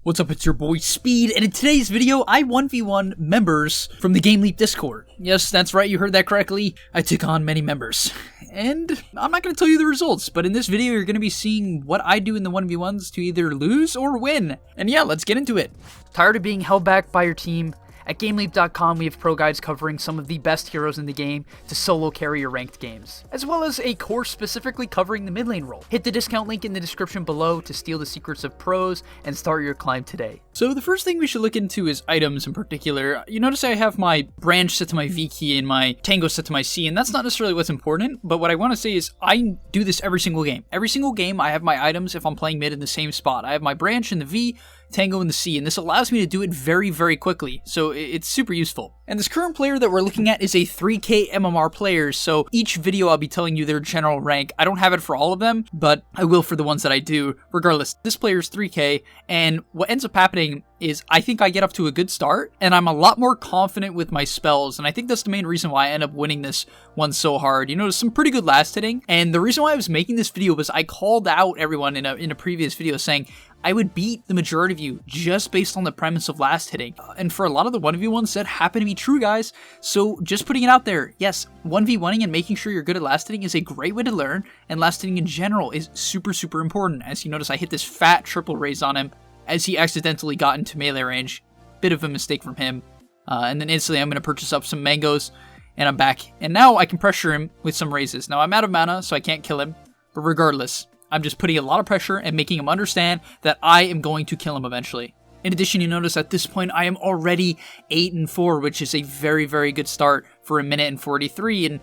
What's up, it's your boy Speed, and in today's video, I 1v1 members from the gameleap Discord. Yes, that's right, you heard that correctly. I took on many members. And I'm not going to tell you the results, but in this video, you're going to be seeing what I do in the 1v1s to either lose or win. And yeah, let's get into it. Tired of being held back by your team? At gameleap.com, we have pro guides covering some of the best heroes in the game to solo carry your ranked games, as well as a course specifically covering the mid lane role. Hit the discount link in the description below to steal the secrets of pros and start your climb today. So the first thing we should look into is items in particular. You notice I have my branch set to my V key and my tango set to my C, and that's not necessarily what's important, but what I want to say is I do this every single game. Every single game I have my items if I'm playing mid in the same spot. I have my branch in the V, tango in the C, and this allows me to do it very, very quickly, so it's super useful. And this current player that we're looking at is a 3k MMR player, so each video I'll be telling you their general rank. I don't have it for all of them, but I will for the ones that I do. Regardless, this player's 3k, and what ends up happening is I think I get up to a good start, and I'm a lot more confident with my spells, and I think that's the main reason why I end up winning this one so hard. You notice some pretty good last hitting, and the reason why I was making this video was I called out everyone in a previous video saying I would beat the majority of you just based on the premise of last hitting. And for a lot of the 1v1s, that happened to be true, guys. So just putting it out there, yes, 1v1ing and making sure you're good at last hitting is a great way to learn, and last hitting in general is super, super important. As you notice, I hit this fat triple raise on him as he accidentally got into melee range. Bit of a mistake from him. And then instantly I'm going to purchase up some mangoes, and I'm back. And now I can pressure him with some raises. Now I'm out of mana, so I can't kill him, but regardless, I'm just putting a lot of pressure and making him understand that I am going to kill him eventually. In addition, you notice at this point, I am already 8-4, which is a very, very good start for a minute and 43. And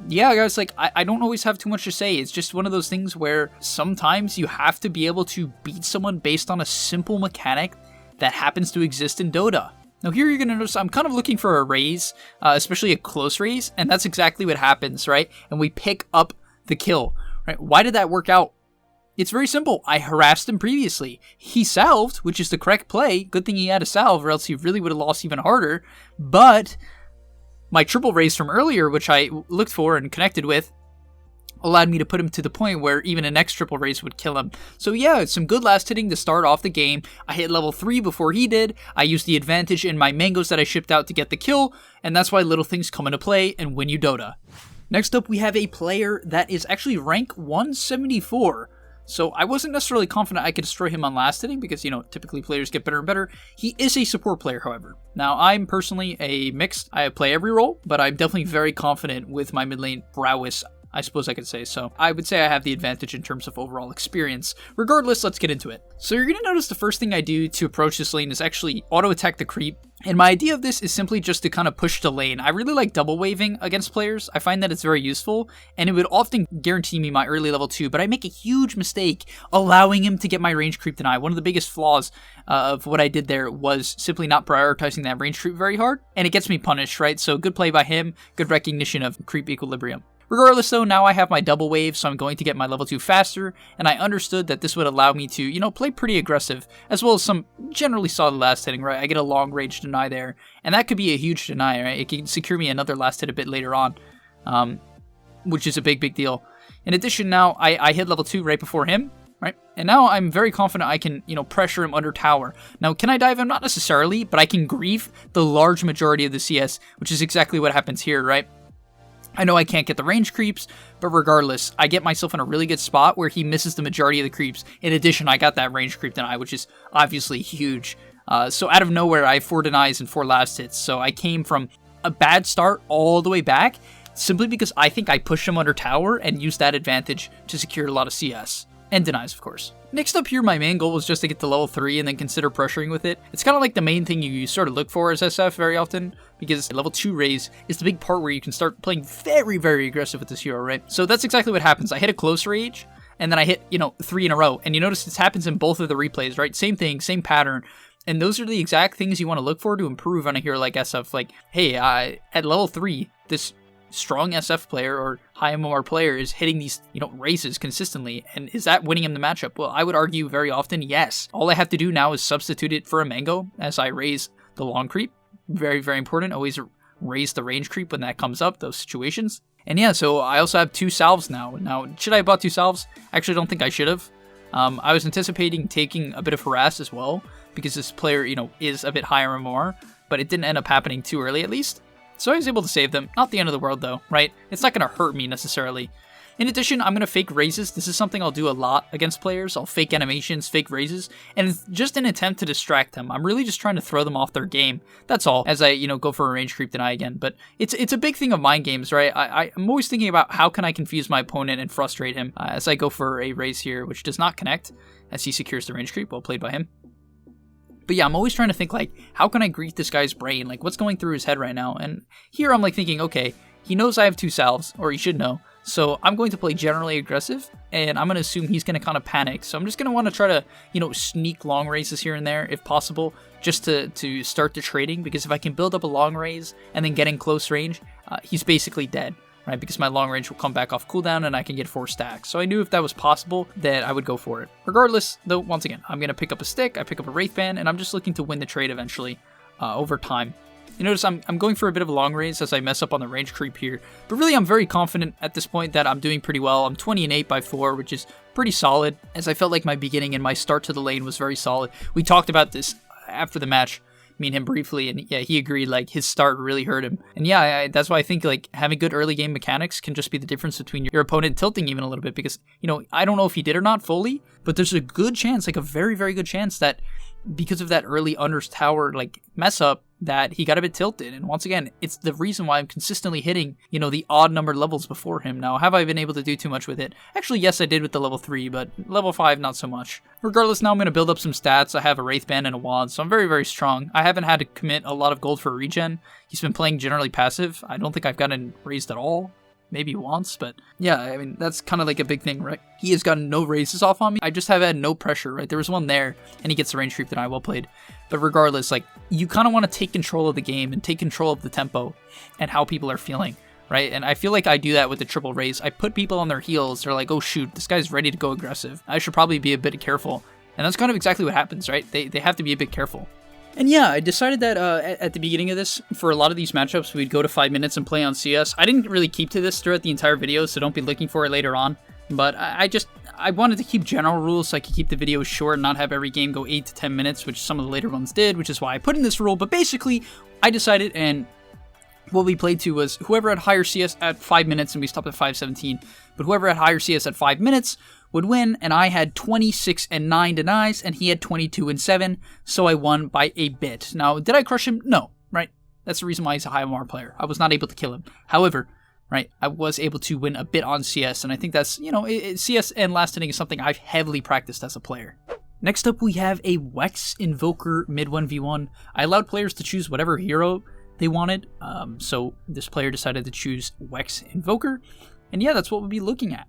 yeah, guys, like, I don't always have too much to say. It's just one of those things where sometimes you have to be able to beat someone based on a simple mechanic that happens to exist in Dota. Now here you're going to notice I'm kind of looking for a raise, especially a close raise, and that's exactly what happens, right? And we pick up the kill, right? Why did that work out? It's very simple. I harassed him previously. He salved, which is the correct play. Good thing he had a salve, or else he really would have lost even harder. But my triple raise from earlier, which I looked for and connected with, allowed me to put him to the point where even a next triple raise would kill him. So yeah, it's some good last hitting to start off the game. I hit level 3 before he did. I used the advantage in my mangoes that I shipped out to get the kill, and that's why little things come into play and win you Dota. Next up, we have a player that is actually rank 174. So I wasn't necessarily confident I could destroy him on last hitting because, you know, typically players get better and better. He is a support player, however. Now, I'm personally a mixed. I play every role, but I'm definitely very confident with my mid lane prowess, I suppose I could say. So I would say I have the advantage in terms of overall experience. Regardless, let's get into it. So you're going to notice the first thing I do to approach this lane is actually auto-attack the creep. And my idea of this is simply just to kind of push the lane. I really like double waving against players. I find that it's very useful, and it would often guarantee me my early level 2, but I make a huge mistake allowing him to get my range creep deny. One of the biggest flaws of what I did there was simply not prioritizing that range creep very hard, and it gets me punished, right? So good play by him, good recognition of creep equilibrium. Regardless though, now I have my double wave, so I'm going to get my level 2 faster, and I understood that this would allow me to, you know, play pretty aggressive, as well as some generally solid last hitting, right? I get a long range deny there, and that could be a huge deny, right? It can secure me another last hit a bit later on, which is a big, big deal. In addition, now I hit level 2 right before him, right? And now I'm very confident I can, you know, pressure him under tower. Now, can I dive him? Not necessarily, but I can grief the large majority of the CS, which is exactly what happens here, right? I know I can't get the range creeps, but regardless, I get myself in a really good spot where he misses the majority of the creeps. In addition, I got that range creep deny, which is obviously huge. So out of nowhere, I have 4 denies and 4 last hits. So I came from a bad start all the way back, simply because I think I pushed him under tower and used that advantage to secure a lot of CS. And denies, of course. Next up here, my main goal was just to get to level 3 and then consider pressuring with it. It's kind of like the main thing you sort of look for as SF very often, because level 2 raise is the big part where you can start playing very, very aggressive with this hero, right? So that's exactly what happens. I hit a close rage, and then I hit, you know, 3 in a row. And you notice this happens in both of the replays, right? Same thing, same pattern. And those are the exact things you want to look for to improve on a hero like SF. Like, hey, at level 3, this strong SF player or high MMR player is hitting these, you know, races consistently, and is that winning him the matchup? Well, I would argue very often, yes. All I have to do now is substitute it for a mango as I raise the long creep. Very, very important. Always raise the range creep when that comes up, those situations. And yeah, so I also have 2 salves now. Now, should I have bought 2 salves? Actually, I don't think I should have. I was anticipating taking a bit of harass as well, because this player, you know, is a bit higher MMR, but it didn't end up happening too early at least. So I was able to save them. Not the end of the world though, right? It's not going to hurt me necessarily. In addition, I'm going to fake raises. This is something I'll do a lot against players. I'll fake animations, fake raises, and it's just an attempt to distract them. I'm really just trying to throw them off their game. That's all, as I, you know, go for a range creep deny again. But it's a big thing of mind games, right? I'm always thinking about how can I confuse my opponent and frustrate him as I go for a raise here, which does not connect as he secures the range creep. Well played by him. But yeah, I'm always trying to think, like, how can I greet this guy's brain? Like, what's going through his head right now? And here I'm, like, thinking, okay, he knows I have 2 salves, or he should know. So I'm going to play generally aggressive, and I'm going to assume he's going to kind of panic. So I'm just going to want to try to, you know, sneak long raises here and there, if possible, just to start the trading. Because if I can build up a long raise and then get in close range, he's basically dead, right? Because my long range will come back off cooldown and I can get 4 stacks. So I knew if that was possible, then I would go for it. Regardless, though, once again, I'm going to pick up a stick, I pick up a Wraith Band, and I'm just looking to win the trade eventually over time. You notice I'm going for a bit of a long raise as I mess up on the range creep here, but really I'm very confident at this point that I'm doing pretty well. I'm 20 and 8 by 4, which is pretty solid, as I felt like my beginning and my start to the lane was very solid. We talked about this after the match, me and him briefly, and yeah, he agreed, like, his start really hurt him. And yeah, that's why I think, like, having good early game mechanics can just be the difference between your opponent tilting even a little bit, because, you know, I don't know if he did or not fully, but there's a good chance, like a very, very good chance that because of that early unders tower, like, mess up, that he got a bit tilted. And once again, it's the reason why I'm consistently hitting, you know, the odd numbered levels before him. Now, have I been able to do too much with it? Actually, yes, I did with the level 3, but level 5, not so much. Regardless, now I'm going to build up some stats. I have a Wraith Band and a Wand, so I'm very, very strong. I haven't had to commit a lot of gold for regen. He's been playing generally passive. I don't think I've gotten raised at all. Maybe once, but yeah, I mean, that's kind of like a big thing, right? He has gotten no raises off on me. I just have had no pressure, right? There was one there, and he gets the range creep deny. Well played. But regardless, like, you kind of want to take control of the game and take control of the tempo and how people are feeling, right? And I feel like I do that with the triple raise. I put people on their heels. They're like, oh shoot, this guy's ready to go aggressive. I should probably be a bit careful. And that's kind of exactly what happens, right? They have to be a bit careful. And yeah, I decided that at the beginning of this, for a lot of these matchups, we'd go to 5 minutes and play on CS. I didn't really keep to this throughout the entire video, so don't be looking for it later on. But I wanted to keep general rules so I could keep the videos short and not have every game go 8 to 10 minutes, which some of the later ones did, which is why I put in this rule. But basically, I decided, and what we played to was whoever had higher CS at 5 minutes, and we stopped at 5:17, but whoever had higher CS at 5 minutes would win, and I had 26 and 9 denies, and he had 22 and 7, so I won by a bit. Now, did I crush him? No, right? That's the reason why he's a high MR player. I was not able to kill him. However, right, I was able to win a bit on CS, and I think that's, you know, CS and last hitting is something I've heavily practiced as a player. Next up, we have a Wex Invoker mid 1v1. I allowed players to choose whatever hero they wanted, so this player decided to choose Wex Invoker, and yeah, that's what we'll be looking at.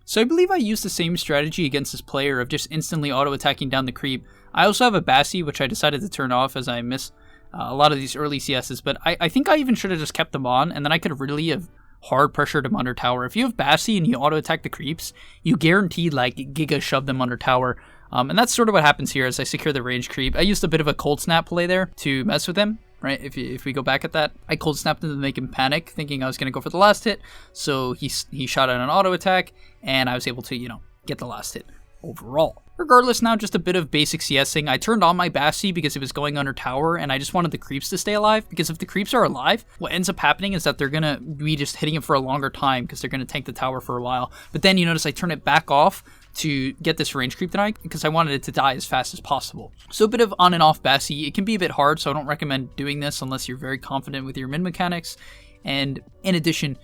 So I believe I used the same strategy against this player of just instantly auto-attacking down the creep. I also have a Bassi, which I decided to turn off as I miss a lot of these early CSs, but I think I even should have just kept them on, and then I could really have hard pressured him under tower. If you have Bassi and you auto-attack the creeps, you guaranteed, like, giga shove them under tower. And that's sort of what happens here as I secure the range creep. I used a bit of a cold snap play there to mess with him. Right, if we go back at that, I cold snapped him to make him panic, thinking I was going to go for the last hit, so he shot out an auto attack, and I was able to, you know, get the last hit overall. Regardless, now just a bit of basic CSing. I turned on my Bassi because it was going under tower, and I just wanted the creeps to stay alive, because if the creeps are alive, what ends up happening is that they're going to be just hitting it for a longer time, because they're going to tank the tower for a while. But then you notice I turn it back off to get this range creep deny because I wanted it to die as fast as possible. So a bit of on and off Bassi. It can be a bit hard, so I don't recommend doing this unless you're very confident with your mid mechanics. And in addition,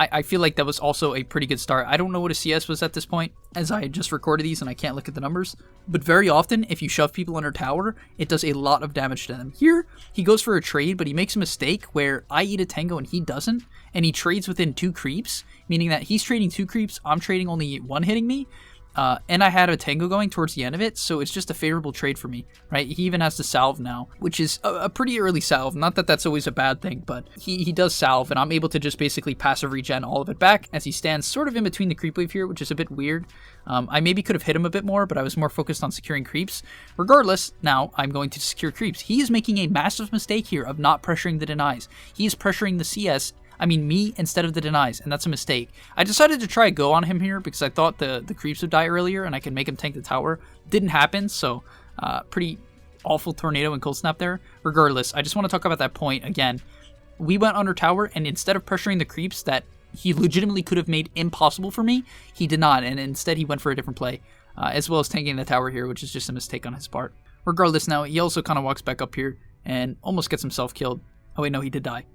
I feel like that was also a pretty good start. I don't know what a CS was at this point, as I just recorded these and I can't look at the numbers. But very often, if you shove people under tower, it does a lot of damage to them. Here, he goes for a trade, but he makes a mistake where I eat a tango and he doesn't. And he trades within 2 creeps, meaning that he's trading 2 creeps, I'm trading only 1 hitting me. And I had a tango going towards the end of it, so it's just a favorable trade for me, right? He even has to salve now, which is a pretty early salve. Not that that's always a bad thing, but he does salve, and I'm able to just basically passive regen all of it back as he stands sort of in between the creep wave here, which is a bit weird. I maybe could have hit him a bit more, but I was more focused on securing creeps. Regardless, now I'm going to secure creeps. He is making a massive mistake here of not pressuring the denies. He is pressuring the CS, I mean me, instead of the denies, and that's a mistake. I decided to try a go on him here because I thought the creeps would die earlier and I could make him tank the tower. Didn't happen, so Pretty awful tornado and cold snap there. Regardless, I just want to talk about that point again. We went under tower, and instead of pressuring the creeps that he legitimately could have made impossible for me, he did not, and instead he went for a different play, as well as tanking the tower here, which is just a mistake on his part. Regardless, now he also kind of walks back up here and almost gets himself killed. Oh wait, no, he did die.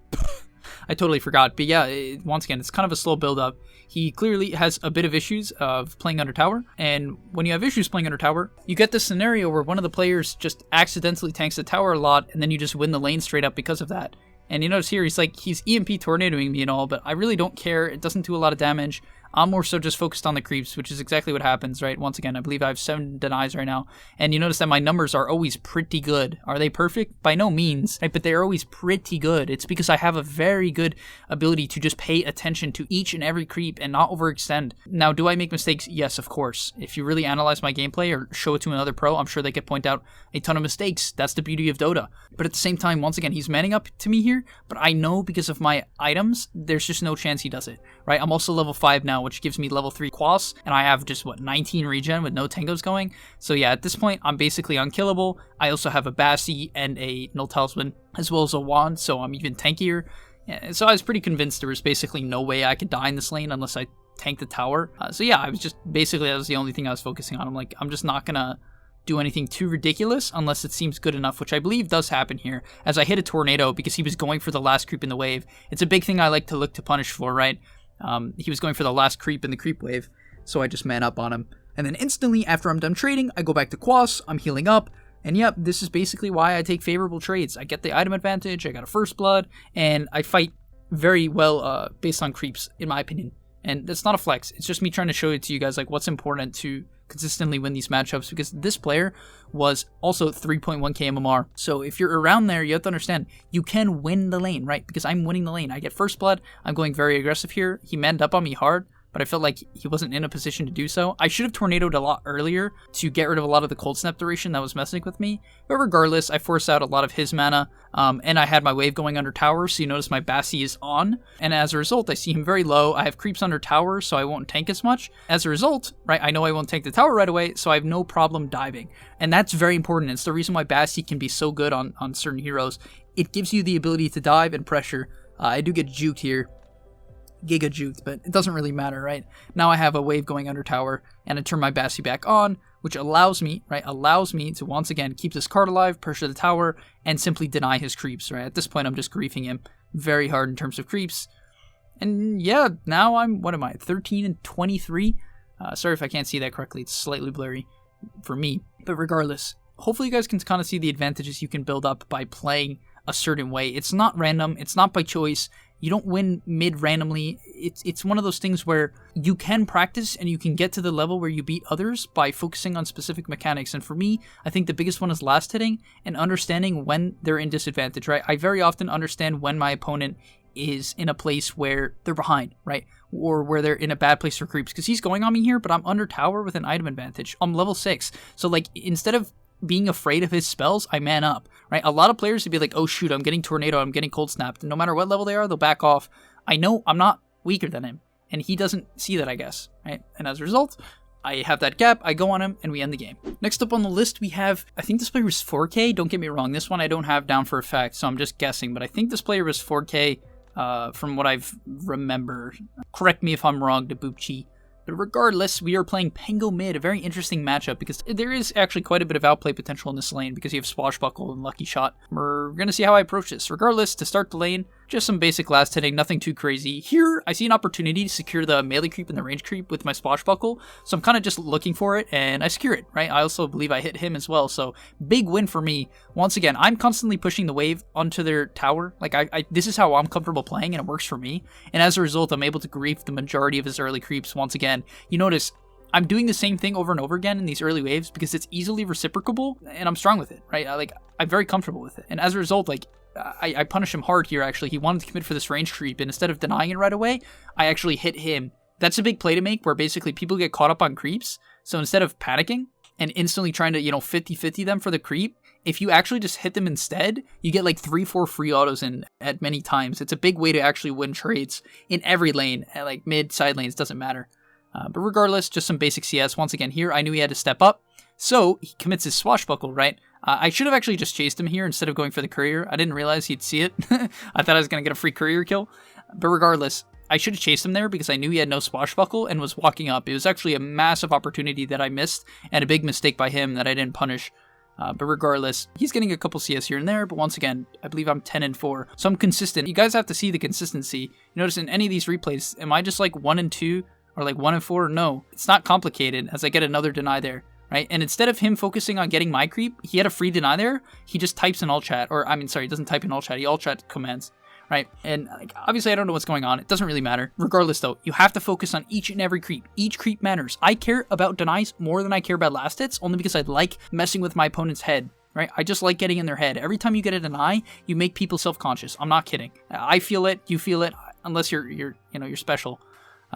I totally forgot. But yeah, once again, it's kind of a slow build up. He clearly has a bit of issues of playing under tower. And when you have issues playing under tower, you get this scenario where one of the players just accidentally tanks the tower a lot, and then you just win the lane straight up because of that. And you notice here, he's EMP tornadoing me and all, but I really don't care. It doesn't do a lot of damage. I'm more so just focused on the creeps, which is exactly what happens, right? Once again, I believe I have 7 denies right now. And you notice that my numbers are always pretty good. Are they perfect? By no means, right? But they're always pretty good. It's because I have a very good ability to just pay attention to each and every creep and not overextend. Now, do I make mistakes? Yes, of course. If you really analyze my gameplay or show it to another pro, I'm sure they could point out a ton of mistakes. That's the beauty of Dota. But at the same time, once again, he's manning up to me here, but I know because of my items, there's just no chance he does it, right? I'm also level 5 now, which gives me level 3 quas, and I have just, 19 regen with no tangos going. So yeah, at this point, I'm basically unkillable. I also have a Bassi and a Null Talisman, as well as a Wand, so I'm even tankier. Yeah, so I was pretty convinced there was basically no way I could die in this lane unless I tanked the tower. So yeah, I was just, basically, that was the only thing I was focusing on. I'm just not gonna do anything too ridiculous unless it seems good enough, which I believe does happen here, as I hit a tornado because he was going for the last creep in the wave. It's a big thing I like to look to punish for, right? He was going for the last creep in the creep wave, so I just man up on him. And then instantly, after I'm done trading, I go back to quas, I'm healing up, and yep, this is basically why I take favorable trades. I get the item advantage, I got a first blood, and I fight very well based on creeps, in my opinion. And that's not a flex, it's just me trying to show it to you guys, what's important to consistently win these matchups, because this player was also 3.1k MMR. So if you're around there, you have to understand, you can win the lane, right? Because I'm winning the lane. I get first blood, I'm going very aggressive here. He manned up on me hard, but I felt like he wasn't in a position to do so. I should have tornadoed a lot earlier to get rid of a lot of the cold snap duration that was messing with me. But regardless, I forced out a lot of his mana, and I had my wave going under tower, so you notice my Bassi is on. And as a result, I see him very low. I have creeps under tower, so I won't tank as much. As a result, right, I know I won't tank the tower right away, so I have no problem diving. And that's very important. It's the reason why Bassi can be so good on certain heroes. It gives you the ability to dive and pressure. I do get juked here. Giga juked, but it doesn't really matter, right? Now I have a wave going under tower, and I turn my Bassi back on, which allows me to once again keep this card alive, pressure the tower, and simply deny his creeps, right? At this point, I'm just griefing him very hard in terms of creeps. And yeah, now I'm, 13 and 23? Sorry if I can't see that correctly, it's slightly blurry for me. But regardless, hopefully you guys can kind of see the advantages you can build up by playing a certain way. It's not random, it's not by choice. You don't win mid randomly. It's one of those things where you can practice and you can get to the level where you beat others by focusing on specific mechanics. And for me, I think the biggest one is last hitting and understanding when they're in disadvantage, right? I very often understand when my opponent is in a place where they're behind, right? Or where they're in a bad place for creeps. Because he's going on me here, but I'm under tower with an item advantage. I'm level 6. So instead of being afraid of his spells, I man up, right? A lot of players would be like, oh shoot, I'm getting tornado, I'm getting cold snapped. No matter what level they are, they'll back off. I know I'm not weaker than him, and he doesn't see that, I guess, right? And as a result, I have that gap, I go on him, and we end the game. Next up on the list, we have, I think this player was 4k, don't get me wrong, this one I don't have down for a fact, so I'm just guessing, but I think this player was 4k from what I've remembered. Correct me if I'm wrong, Dabuchi. But regardless, we are playing Pango mid, a very interesting matchup because there is actually quite a bit of outplay potential in this lane because you have Swashbuckle and Lucky Shot. We're going to see how I approach this. Regardless, to start the lane, just some basic last hitting, nothing too crazy. Here, I see an opportunity to secure the melee creep and the range creep with my Swashbuckle, so I'm kind of just looking for it, and I secure it, right? I also believe I hit him as well, so big win for me. Once again, I'm constantly pushing the wave onto their tower. This is how I'm comfortable playing, and it works for me, and as a result, I'm able to grief the majority of his early creeps once again. You notice, I'm doing the same thing over and over again in these early waves because it's easily reciprocable, and I'm strong with it, right? I'm very comfortable with it, and as a result, I punish him hard here, actually. He wanted to commit for this range creep, and instead of denying it right away, I actually hit him. That's a big play to make, where basically people get caught up on creeps, so instead of panicking and instantly trying to, 50-50 them for the creep, if you actually just hit them instead, you get 3-4 free autos in at many times. It's a big way to actually win trades in every lane, at mid, side lanes, doesn't matter. But regardless, just some basic CS. Once again, here, I knew he had to step up, So he commits his swashbuckle, right? I should have actually just chased him here instead of going for the courier. I didn't realize he'd see it. I thought I was going to get a free courier kill. But regardless, I should have chased him there because I knew he had no swashbuckle and was walking up. It was actually a massive opportunity that I missed and a big mistake by him that I didn't punish. But regardless, he's getting a couple CS here and there, but once again, I believe I'm 10-4, so I'm consistent. You guys have to see the consistency. You notice in any of these replays, am I just like 1-2 or like 1-4? No, it's not complicated as I get another deny there, right? And instead of him focusing on getting my creep, he had a free deny there, he just types in all chat, or I mean, sorry, he doesn't type in all chat, he all chat commands. Right? And obviously I don't know what's going on. It doesn't really matter. Regardless though, you have to focus on each and every creep. Each creep matters. I care about denies more than I care about last hits, only because I like messing with my opponent's head. Right? I just like getting in their head. Every time you get a deny, you make people self-conscious. I'm not kidding. I feel it, you feel it, unless you're special.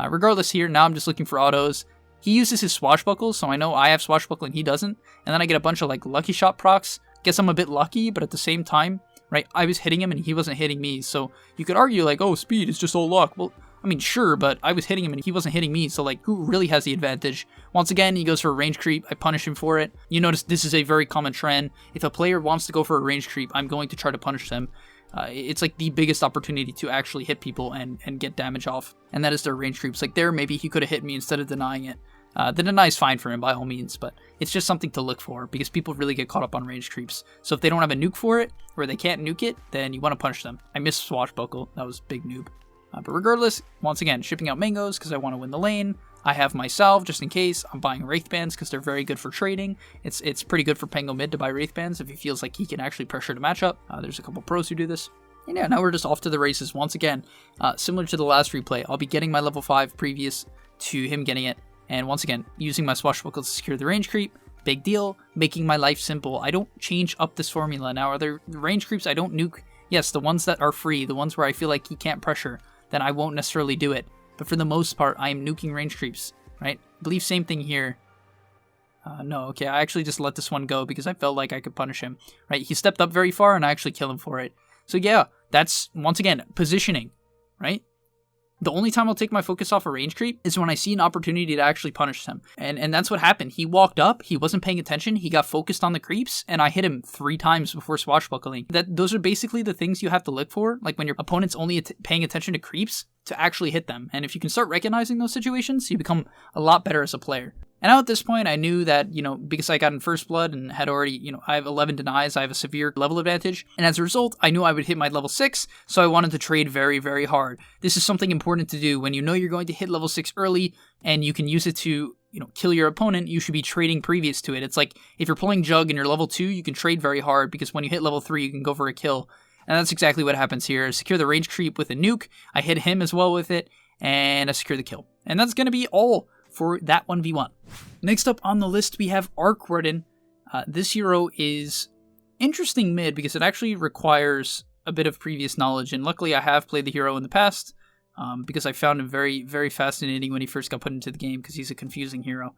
Regardless here, now I'm just looking for autos. He uses his swashbuckles, so I know I have swashbuckle and he doesn't. And then I get a bunch of like lucky shot procs. Guess I'm a bit lucky, but at the same time, right, I was hitting him and he wasn't hitting me, so you could argue like, oh, Speed is just all luck. Well, I mean, sure, but I was hitting him and he wasn't hitting me, so like, who really has the advantage? Once again, he goes for a range creep, I punish him for it. You notice this is a very common trend. If a player wants to go for a range creep, I'm going to try to punish them. It's like the biggest opportunity to actually hit people and get damage off, and that is their range creeps. Like there, maybe he could have hit me instead of denying it. The deny is fine for him by all means, but it's just something to look for because people really get caught up on range creeps. So if they don't have a nuke for it, or they can't nuke it, then you want to punish them. I missed swashbuckle, that was big noob. But regardless, once again, shipping out mangoes because I want to win the lane. I have my salve just in case. I'm buying wraith bands because they're very good for trading. It's pretty good for Pango mid to buy wraith bands if he feels like he can actually pressure the matchup. There's a couple pros who do this. And yeah, now we're just off to the races once again. Similar to the last replay, I'll be getting my level 5 previous to him getting it. And once again, using my swashbuckle to secure the range creep, big deal, making my life simple. I don't change up this formula. Now, are there range creeps I don't nuke? Yes, the ones that are free, the ones where I feel like he can't pressure, then I won't necessarily do it. But for the most part, I am nuking range creeps, right? I believe same thing here. No, okay, I actually just let this one go because I felt like I could punish him, right? He stepped up very far and I actually kill him for it. So yeah, that's, once again, positioning, right? The only time I'll take my focus off a range creep is when I see an opportunity to actually punish him. And that's what happened. He walked up, he wasn't paying attention, he got focused on the creeps, and I hit him 3 times before swashbuckling. Those are basically the things you have to look for, like when your opponent's only paying attention to creeps, to actually hit them. And if you can start recognizing those situations, you become a lot better as a player. And now at this point, I knew that, because I got in first blood and had already, I have 11 denies, I have a severe level advantage. And as a result, I knew I would hit my level 6, so I wanted to trade very, very hard. This is something important to do when you know you're going to hit level 6 early and you can use it to, kill your opponent. You should be trading previous to it. It's like if you're pulling Jug and you're level 2, you can trade very hard because when you hit level 3, you can go for a kill. And that's exactly what happens here. I secure the range creep with a nuke, I hit him as well with it, and I secure the kill. And that's going to be all for that 1v1. Next up on the list, we have Warden. This hero is interesting mid because it actually requires a bit of previous knowledge, and luckily I have played the hero in the past because I found him very, very fascinating when he first got put into the game because he's a confusing hero.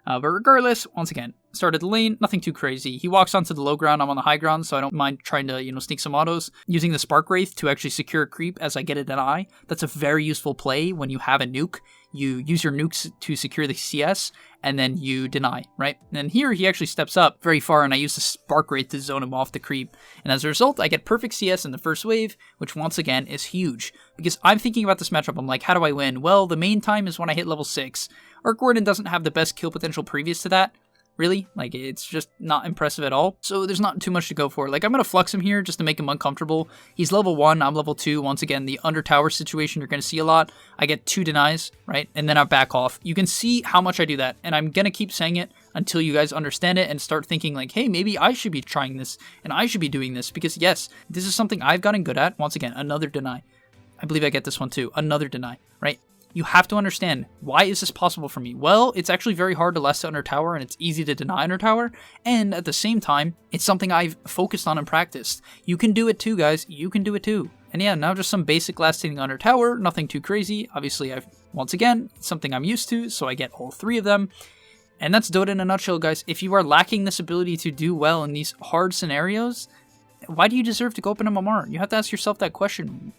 But regardless, once again, started the lane, nothing too crazy. He walks onto the low ground, I'm on the high ground, so I don't mind trying to, sneak some autos. Using the Spark Wraith to actually secure a creep as I get a deny. That's a very useful play when you have a nuke. You use your nukes to secure the CS, and then you deny, right? And here he actually steps up very far, and I use the Spark Wraith to zone him off the creep. And as a result, I get perfect CS in the first wave, which once again is huge. Because I'm thinking about this matchup, I'm like, how do I win? Well, the main time is when I hit level 6. Warden doesn't have the best kill potential previous to that. Really, like, it's just not impressive at all. So there's not too much to go for. Like, I'm going to flux him here just to make him uncomfortable. He's level 1, I'm level 2. Once again, the under tower situation you're going to see a lot. I get 2 denies, right? And then I back off. You can see how much I do that. And I'm going to keep saying it until you guys understand it and start thinking like, hey, maybe I should be trying this and I should be doing this. Because yes, this is something I've gotten good at. Once again, another deny. I believe I get this one too. Another deny, right? You have to understand, why is this possible for me? Well, it's actually very hard to last under tower, and it's easy to deny under tower, and at the same time, it's something I've focused on and practiced. You can do it too, guys. You can do it too. And yeah, now just some basic last hitting under tower, nothing too crazy. Obviously, once again, it's something I'm used to, so I get all 3 of them. And that's Dota in a nutshell, guys. If you are lacking this ability to do well in these hard scenarios, why do you deserve to go up in MMR? You have to ask yourself that question.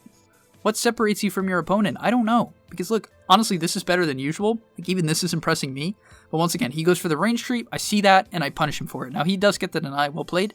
What separates you from your opponent? I don't know. Because look, honestly, this is better than usual. Like, even this is impressing me. But once again, he goes for the range creep. I see that, and I punish him for it. Now, he does get the deny. Well played.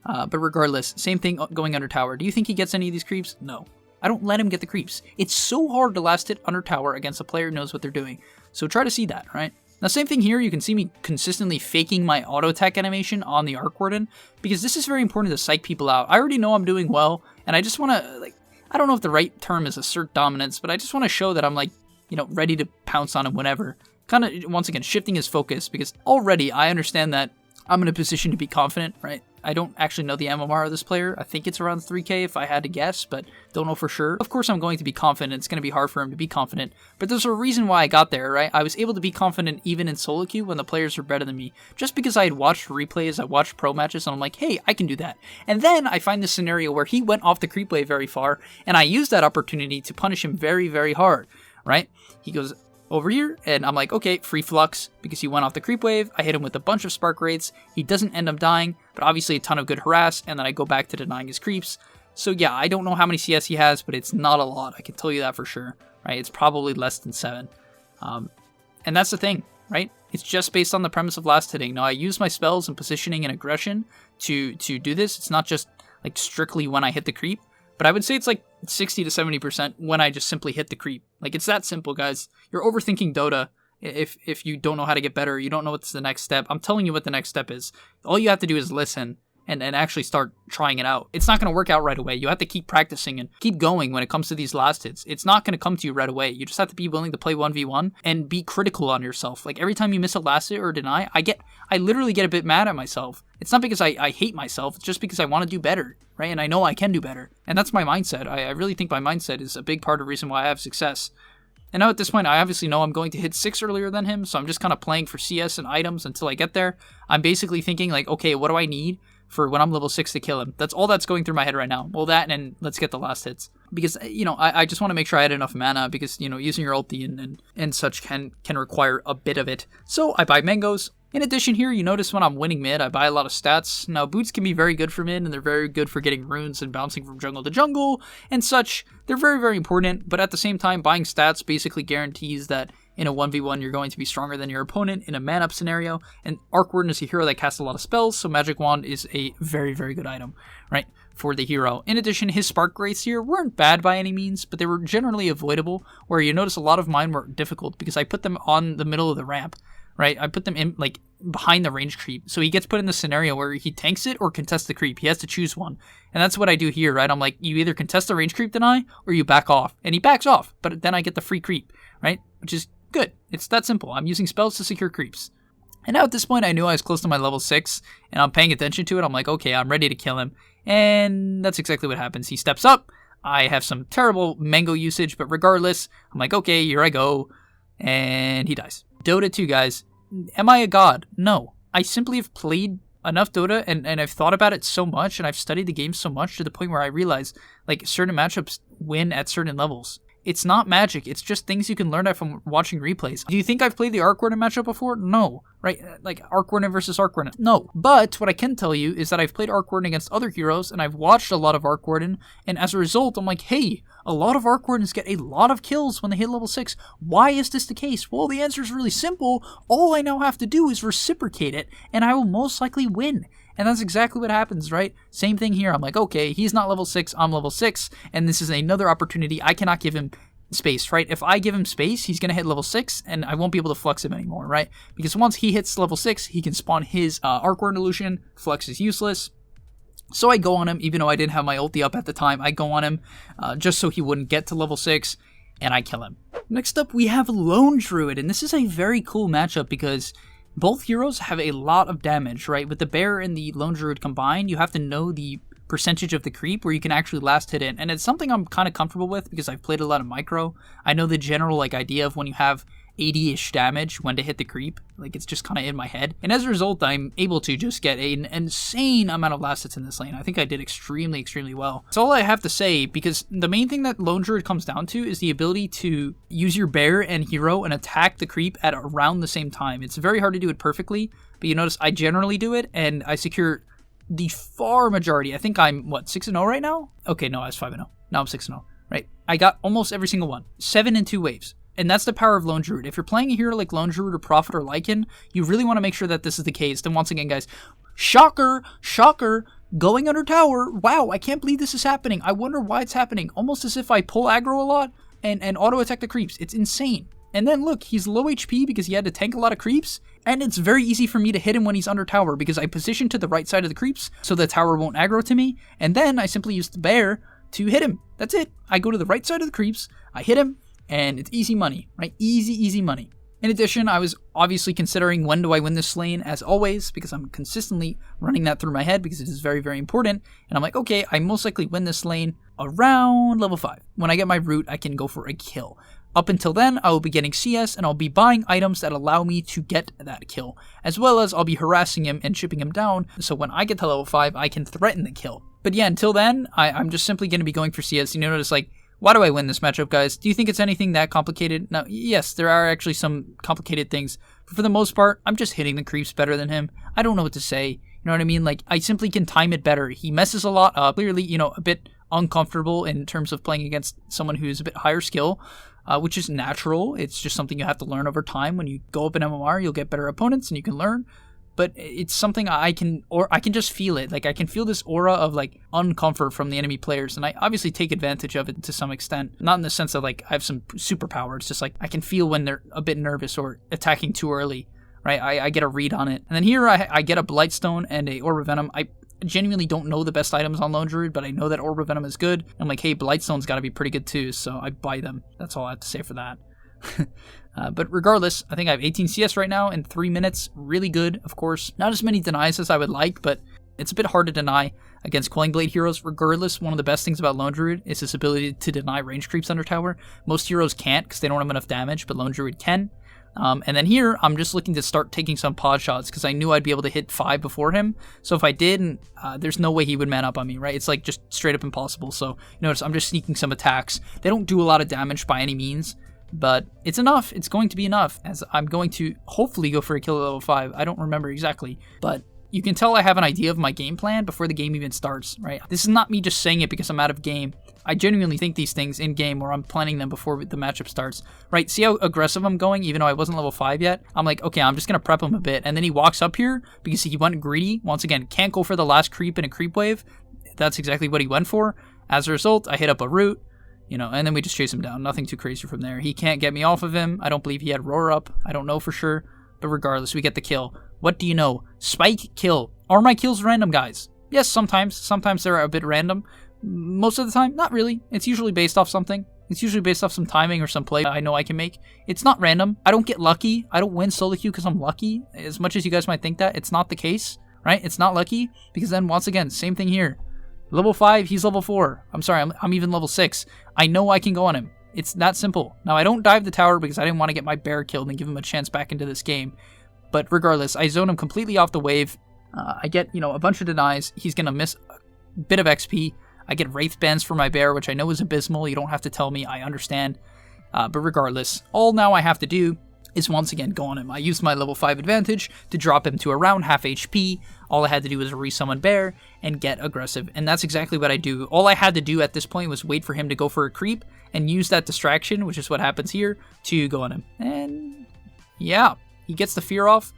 But regardless, same thing going under tower. Do you think he gets any of these creeps? No. I don't let him get the creeps. It's so hard to last hit under tower against a player who knows what they're doing. So try to see that, right? Now, same thing here. You can see me consistently faking my auto attack animation on the Arc Warden, because this is very important to psych people out. I already know I'm doing well, and I just want to, like, I don't know if the right term is assert dominance, but I just want to show that I'm, like, you know, ready to pounce on him whenever. Kind of, once again, shifting his focus, because already I understand that I'm in a position to be confident, right? I don't actually know the MMR of this player. I think it's around 3k if I had to guess, but don't know for sure. Of course, I'm going to be confident. It's going to be hard for him to be confident, but there's a reason why I got there, right? I was able to be confident even in solo queue when the players were better than me, just because I had watched replays, I watched pro matches, and I'm like, hey, I can do that. And then I find this scenario where he went off the creep wave very far, and I used that opportunity to punish him very, very hard, right? He goes over here, and I'm like, okay, free flux, because he went off the creep wave. I hit him with a bunch of spark rates. He doesn't end up dying, but obviously a ton of good harass, and then I go back to denying his creeps. So yeah, I don't know how many CS he has, but it's not a lot. I can tell you that for sure, right? It's probably less than 7. And that's the thing, right? It's just based on the premise of last hitting. Now, I use my spells and positioning and aggression to do this. It's not just like strictly when I hit the creep. But I would say it's like 60 to 70% when I just simply hit the creep. Like, it's that simple, guys. You're overthinking Dota if you don't know how to get better. You don't know what's the next step. I'm telling you what the next step is. All you have to do is listen and actually start trying it out. It's not going to work out right away. You have to keep practicing and keep going when it comes to these last hits. It's not going to come to you right away. You just have to be willing to play 1v1 and be critical on yourself. Like, every time you miss a last hit or deny, I literally get a bit mad at myself. It's not because I hate myself. It's just because I want to do better, right? And I know I can do better. And that's my mindset. I really think my mindset is a big part of the reason why I have success. And now at this point, I obviously know I'm going to hit 6 earlier than him, so I'm just kind of playing for CS and items until I get there. I'm basically thinking, like, okay, what do I need for when I'm level 6 to kill him? That's all that's going through my head right now. Well, that, and let's get the last hits. Because, you know, I just want to make sure I had enough mana, because, you know, using your ulti and such can require a bit of it. So I buy mangoes. In addition here, you notice when I'm winning mid, I buy a lot of stats. Now, boots can be very good for mid, and they're very good for getting runes and bouncing from jungle to jungle and such. They're very, very important, but at the same time, buying stats basically guarantees that in a 1v1, you're going to be stronger than your opponent in a man-up scenario, and Arc Warden is a hero that casts a lot of spells, so Magic Wand is a very, very good item, right, for the hero. In addition, his spark rates here weren't bad by any means, but they were generally avoidable, where you notice a lot of mine were difficult because I put them on the middle of the ramp, right? I put them in, like, behind the range creep. So he gets put in the scenario where he tanks it or contests the creep. He has to choose one. And that's what I do here, right? I'm like, you either contest the range creep deny or you back off. And he backs off, but then I get the free creep, right? Which is good. It's that simple. I'm using spells to secure creeps. And now at this point, I knew I was close to my level 6, and I'm paying attention to it. I'm like, okay, I'm ready to kill him. And that's exactly what happens. He steps up. I have some terrible mango usage, but regardless, I'm like, okay, here I go. And he dies. Dota 2, guys. Am I a god? No. I simply have played enough Dota and I've thought about it so much, and I've studied the game so much to the point where I realize, like, certain matchups win at certain levels. It's not magic. It's just things you can learn from watching replays. Do you think I've played the Arc Warden matchup before? No. Right? Like, Arc Warden versus Arc Warden. No. But what I can tell you is that I've played Arc Warden against other heroes, and I've watched a lot of Arc Warden, and as a result, I'm like, hey, a lot of Arc Wardens get a lot of kills when they hit level 6. Why is this the case? Well, the answer is really simple. All I now have to do is reciprocate it, and I will most likely win. And that's exactly what happens, right? Same thing here. I'm like, okay, he's not level 6, I'm level 6, and this is another opportunity. I cannot give him space, right? If I give him space, he's going to hit level 6, and I won't be able to flex him anymore, right? Because once he hits level 6, he can spawn his Arc Warden illusion. Flex is useless. So I go on him, even though I didn't have my ulti up at the time. I go on him just so he wouldn't get to level 6, and I kill him. Next up, we have Lone Druid, and this is a very cool matchup because both heroes have a lot of damage, right? With the Bear and the Lone Druid combined, you have to know the percentage of the creep where you can actually last hit it, and it's something I'm kind of comfortable with because I've played a lot of micro. I know the general idea of when you have 80-ish damage when to hit the creep. Like, it's just kind of in my head, and as a result, I'm able to just get an insane amount of last hits in this lane. I think I did extremely well. That's all I have to say, because the main thing that Lone Druid comes down to is the ability to use your Bear and hero and attack the creep at around the same time. It's very hard to do it perfectly, but you notice I generally do it, and I secure the far majority. I think I'm, what, 6-0 right now? Okay, no, I was 5-0. Now I'm 6-0. right? I got almost every single one. 7 in 2 waves. And that's the power of Lone Druid. If you're playing a hero like Lone Druid or Prophet or Lycan, you really want to make sure that this is the case. Then once again, guys, shocker, going under tower. Wow, I can't believe this is happening. I wonder why it's happening. Almost as if I pull aggro a lot and auto attack the creeps. It's insane. And then look, he's low HP because he had to tank a lot of creeps. And it's very easy for me to hit him when he's under tower because I position to the right side of the creeps so the tower won't aggro to me. And then I simply use the bear to hit him. That's it. I go to the right side of the creeps, I hit him, and it's easy money, right? Easy money. In addition, I was obviously considering when do I win this lane, as always, because I'm consistently running that through my head because it is very, very important. And I'm like, okay, I most likely win this lane around level 5. When I get my root, I can go for a kill. Up until then, I will be getting CS and I'll be buying items that allow me to get that kill, as well as I'll be harassing him and chipping him down, so when I get to level 5, I can threaten the kill. But yeah, until then, I'm just simply going to be going for CS. You notice, like, why do I win this matchup, guys? Do you think it's anything that complicated? Now, yes, there are actually some complicated things, but for the most part, I'm just hitting the creeps better than him. I don't know what to say. You know what I mean? Like, I simply can time it better. He messes a lot up. Clearly, you know, a bit uncomfortable in terms of playing against someone who's a bit higher skill, which is natural. It's just something you have to learn over time. When you go up in MMR, you'll get better opponents and you can learn. But it's something I can just feel it. Like, I can feel this aura of, like, uncomfort from the enemy players, and I obviously take advantage of it to some extent. Not in the sense that, like, I have some superpower. It's just, like, I can feel when they're a bit nervous or attacking too early, right? I get a read on it. And then here I get a Blightstone and a Orb of Venom. I genuinely don't know the best items on Lone Druid, but I know that Orb of Venom is good. I'm like, hey, Blightstone's got to be pretty good too, so I buy them. That's all I have to say for that. But regardless, I think I have 18 CS right now in 3 minutes. Really good, of course. Not as many denies as I would like, but it's a bit hard to deny against Quelling Blade heroes. Regardless, one of the best things about Lone Druid is his ability to deny range creeps under tower. Most heroes can't because they don't have enough damage, but Lone Druid can. And then here, I'm just looking to start taking some pod shots because I knew I'd be able to hit 5 before him. So if I did, there's no way he would man up on me, right? It's like just straight up impossible. So you notice I'm just sneaking some attacks. They don't do a lot of damage by any means, but it's enough. It's going to be enough, as I'm going to hopefully go for a kill at level 5. I don't remember exactly, but you can tell I have an idea of my game plan before the game even starts, right? This is not me just saying it because I'm out of game. I genuinely think these things in game, or I'm planning them before the matchup starts, right? See how aggressive I'm going even though I wasn't level 5 yet? I'm like, okay, I'm just going to prep him a bit. And then he walks up here because he went greedy. Once again, can't go for the last creep in a creep wave. That's exactly what he went for. As a result, I hit up a root. You know, and then we just chase him down. Nothing too crazy from there. He can't get me off of him. I don't believe he had roar up. I don't know for sure. But regardless, we get the kill. What do you know? Spike kill. Are my kills random, guys? Yes, sometimes. Sometimes they're a bit random. Most of the time, not really. It's usually based off something. It's usually based off some timing or some play I know I can make. It's not random. I don't get lucky. I don't win solo queue because I'm lucky. As much as you guys might think that, it's not the case, right? It's not lucky because then, once again, same thing here. Level 5, he's level 4. I'm sorry, I'm even level 6. I know I can go on him. It's that simple. Now, I don't dive the tower because I didn't want to get my bear killed and give him a chance back into this game. But regardless, I zone him completely off the wave. I get, you know, a bunch of denies. He's going to miss a bit of XP. I get Wraith Bands for my bear, which I know is abysmal. You don't have to tell me. I understand. But regardless, all now I have to do is once again go on him. I used my level 5 advantage to drop him to around half HP. All I had to do was resummon bear and get aggressive, and that's exactly what I do. All I had to do at this point was wait for him to go for a creep and use that distraction, which is what happens here, to go on him. And yeah, he gets the fear off,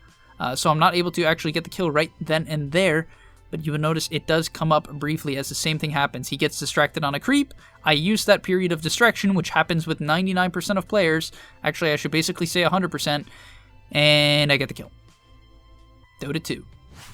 so I'm not able to actually get the kill right then and there, but you will notice it does come up briefly as the same thing happens. He gets distracted on a creep. I use that period of distraction, which happens with 99% of players. Actually, I should basically say 100%, and I get the kill. Dota 2.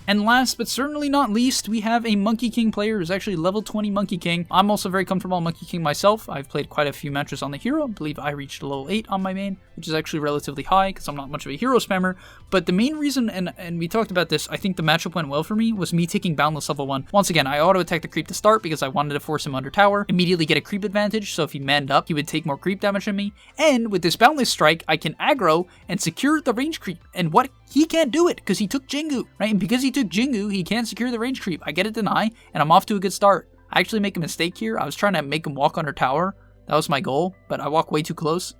And last but certainly not least, we have a Monkey King player who's actually level 20 Monkey King. I'm also very comfortable on Monkey King myself. I've played quite a few matches on the hero. I believe I reached level 8 on my main, which is actually relatively high because I'm not much of a hero spammer. But the main reason, and we talked about this, I think the matchup went well for me, was me taking Boundless level 1. Once again, I auto-attacked the creep to start because I wanted to force him under tower, immediately get a creep advantage, so if he manned up, he would take more creep damage than me. And with this Boundless strike, I can aggro and secure the range creep. And what? He can't do it because he took Jingu, right? And because he took Jingu, he can't secure the range creep. I get a deny, and I'm off to a good start. I actually make a mistake here. I was trying to make him walk under tower. That was my goal, but I walk way too close.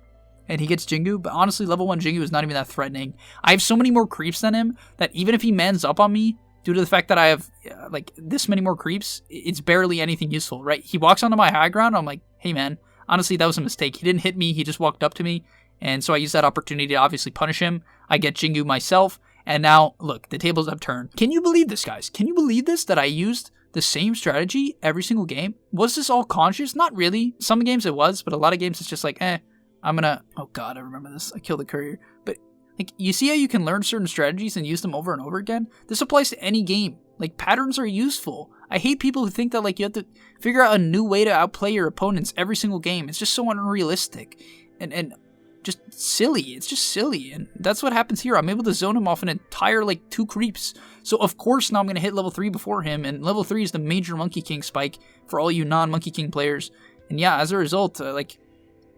And he gets Jingu, but honestly, level 1 Jingu is not even that threatening. I have so many more creeps than him that even if he mans up on me, due to the fact that I have like this many more creeps, it's barely anything useful, right? He walks onto my high ground, I'm like, hey man, honestly, that was a mistake. He didn't hit me, he just walked up to me. And so I used that opportunity to obviously punish him. I get Jingu myself. And now, look, the tables have turned. Can you believe this, guys? Can you believe this, that I used the same strategy every single game? Was this all conscious? Not really. Some games it was, but a lot of games it's just like, I'm gonna... Oh god, I remember this. I killed the courier. But, like, you see how you can learn certain strategies and use them over and over again? This applies to any game. Like, patterns are useful. I hate people who think that, like, you have to figure out a new way to outplay your opponents every single game. It's just so unrealistic. And just silly. It's just silly. And that's what happens here. I'm able to zone him off an entire, like, 2 creeps. So, of course, now I'm going to hit level 3 before him. And level 3 is the major Monkey King spike for all you non-Monkey King players. And yeah, as a result,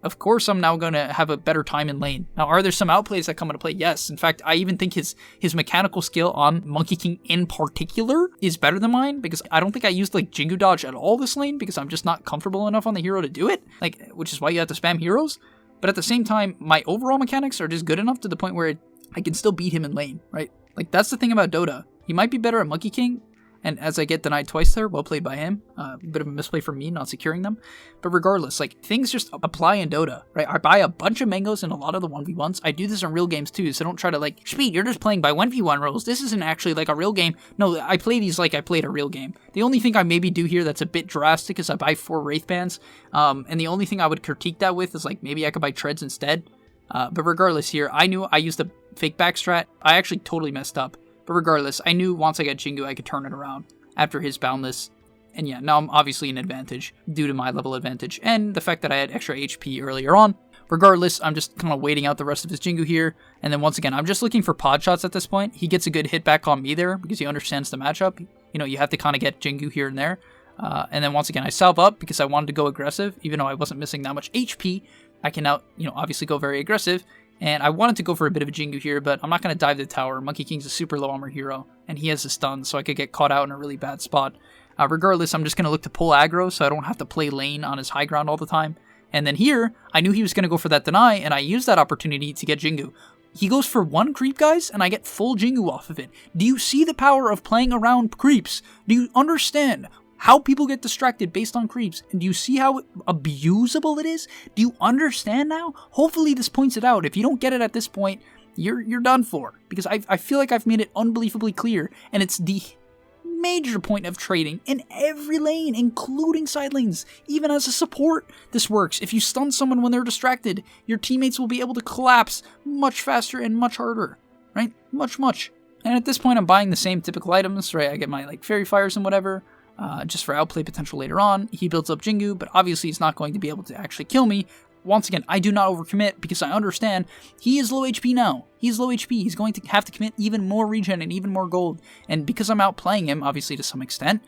of course I'm now going to have a better time in lane. Now, are there some outplays that come into play? Yes. In fact, I even think his mechanical skill on Monkey King in particular is better than mine, because I don't think I used, like, Jingu dodge at all this lane, because I'm just not comfortable enough on the hero to do it. Like, which is why you have to spam heroes. But at the same time, my overall mechanics are just good enough to the point where I can still beat him in lane, right? Like, that's the thing about Dota. He might be better at Monkey King, and as I get denied twice there, well played by him. A bit of a misplay from me, not securing them. But regardless, like, things just apply in Dota, right? I buy a bunch of mangoes in a lot of the 1v1s. I do this in real games too, so don't try to, like, Speed, you're just playing by 1v1 rules. This isn't actually, like, a real game. No, I play these like I played a real game. The only thing I maybe do here that's a bit drastic is I buy 4 Wraith Bands. And the only thing I would critique that with is, like, maybe I could buy Treads instead. But regardless here, I knew I used a fake back strat. I actually totally messed up. But regardless, I knew once I got Jingu, I could turn it around after his boundless. And yeah, now I'm obviously in advantage due to my level advantage and the fact that I had extra HP earlier on. Regardless, I'm just kind of waiting out the rest of his Jingu here. And then once again, I'm just looking for pod shots at this point. He gets a good hit back on me there because he understands the matchup. You know, you have to kind of get Jingu here and there. And then once again, I salve up because I wanted to go aggressive. Even though I wasn't missing that much HP, I can now, you know, obviously go very aggressive. And I wanted to go for a bit of a Jingu here, but I'm not going to dive the tower. Monkey King's a super low armor hero, and he has a stun, so I could get caught out in a really bad spot. Regardless, I'm just going to look to pull aggro, so I don't have to play lane on his high ground all the time. And then here, I knew he was going to go for that deny, and I used that opportunity to get Jingu. He goes for 1 creep, guys, and I get full Jingu off of it. Do you see the power of playing around creeps? Do you understand how people get distracted based on creeps? And do you see how abusable it is? Do you understand now? Hopefully this points it out. If you don't get it at this point, you're done for. Because I feel like I've made it unbelievably clear, and it's the major point of trading in every lane, including side lanes. Even as a support, this works. If you stun someone when they're distracted, your teammates will be able to collapse much faster and much harder, right? Much. And at this point, I'm buying the same typical items, right? I get my, like, fairy fires and whatever. Just for outplay potential later on. He builds up Jingu, but obviously he's not going to be able to actually kill me. Once again, I do not overcommit because I understand he is low HP now. He's low HP. He's going to have to commit even more regen and even more gold. And because I'm outplaying him, obviously to some extent,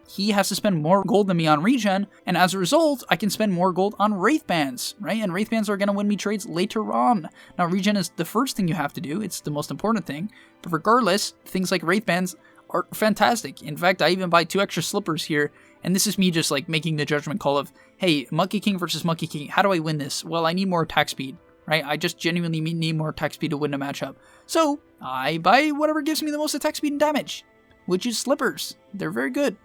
he has to spend more gold than me on regen, and as a result, I can spend more gold on Wraith Bands, right? And Wraith Bands are going to win me trades later on. Now, regen is the first thing you have to do. It's the most important thing. But regardless, things like Wraith Bands are fantastic. In fact, I even buy 2 extra slippers here, and this is me just, like, making the judgment call of, hey, Monkey King versus Monkey King, how do I win this? Well, I need more attack speed, right? I just genuinely need more attack speed to win a matchup. So, I buy whatever gives me the most attack speed and damage, which is slippers. They're very good.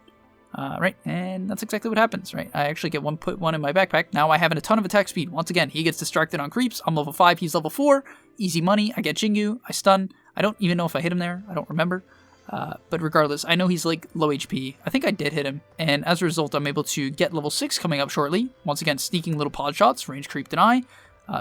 Right, and that's exactly what happens, right? I actually get 1.1 in my backpack. Now I have a ton of attack speed. Once again, he gets distracted on creeps. I'm level 5, he's level 4. Easy money. I get Jingu. I stun. I don't even know if I hit him there. I don't remember. But regardless, I know he's, like, low HP. I think I did hit him. And as a result, I'm able to get level 6 coming up shortly. Once again, sneaking little pod shots, range creep deny.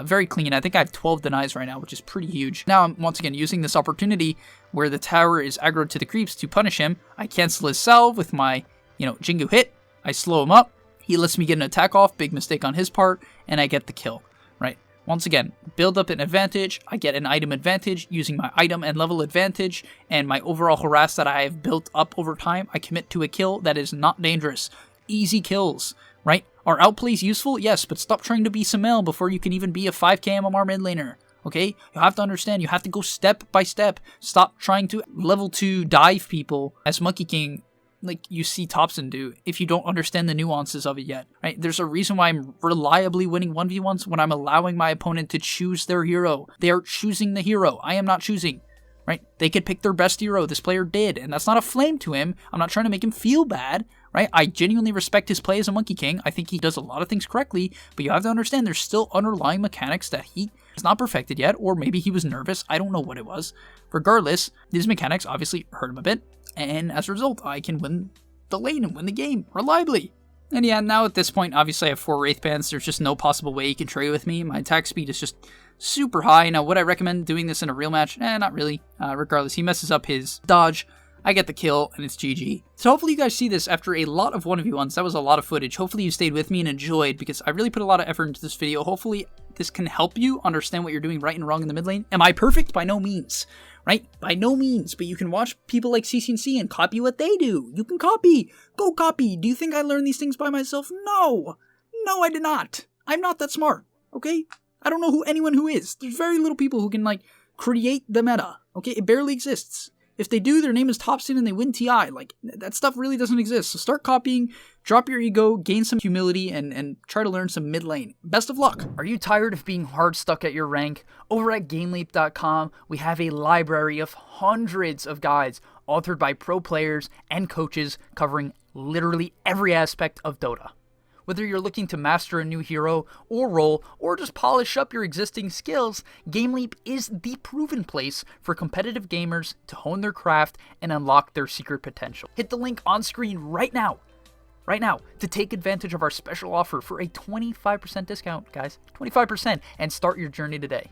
Very clean. I think I have 12 denies right now, which is pretty huge. Now I'm once again using this opportunity where the tower is aggroed to the creeps to punish him. I cancel his salve with my, Jingu hit. I slow him up. He lets me get an attack off. Big mistake on his part. And I get the kill, right? Once again, build up an advantage. I get an item advantage using my item and level advantage. And my overall harass that I have built up over time, I commit to a kill that is not dangerous. Easy kills, right? Are outplays useful? Yes, but stop trying to be Samel before you can even be a 5k MMR mid laner. Okay? You have to understand, you have to go step by step. Stop trying to level 2 dive people as Monkey King like you see Thompson do if you don't understand the nuances of it yet, right? There's a reason why I'm reliably winning 1v1s when I'm allowing my opponent to choose their hero. They are choosing the hero. I am not choosing, right? They could pick their best hero. This player did, and that's not a flame to him. I'm not trying to make him feel bad. right? I genuinely respect his play as a Monkey King. I think he does a lot of things correctly, but you have to understand there's still underlying mechanics that he has not perfected yet, or maybe he was nervous. I don't know what it was. Regardless, these mechanics obviously hurt him a bit, and as a result, I can win the lane and win the game reliably. And yeah, now at this point, obviously I have 4 Wraith Bands. There's just no possible way he can trade with me. My attack speed is just super high. Now, would I recommend doing this in a real match? Not really. Regardless, he messes up his dodge. I get the kill, and it's GG. So hopefully you guys see this after a lot of 1v1s. That was a lot of footage. Hopefully you stayed with me and enjoyed, because I really put a lot of effort into this video. Hopefully this can help you understand what you're doing right and wrong in the mid lane. Am I perfect? By no means. Right? By no means, but you can watch people like CCNC and copy what they do. You can copy. Go copy. Do you think I learned these things by myself? No. No, I did not. I'm not that smart, okay? I don't know anyone who is. There's very little people who can, like, create the meta, okay? It barely exists. If they do, their name is Topson and they win TI. Like, that stuff really doesn't exist. So start copying, drop your ego, gain some humility, and try to learn some mid lane. Best of luck. Are you tired of being hard stuck at your rank? Over at gameleap.com, we have a library of hundreds of guides authored by pro players and coaches covering literally every aspect of Dota. Whether you're looking to master a new hero or role, or just polish up your existing skills, GameLeap is the proven place for competitive gamers to hone their craft and unlock their secret potential. Hit the link on screen right now, to take advantage of our special offer for a 25% discount, guys, 25%, and start your journey today.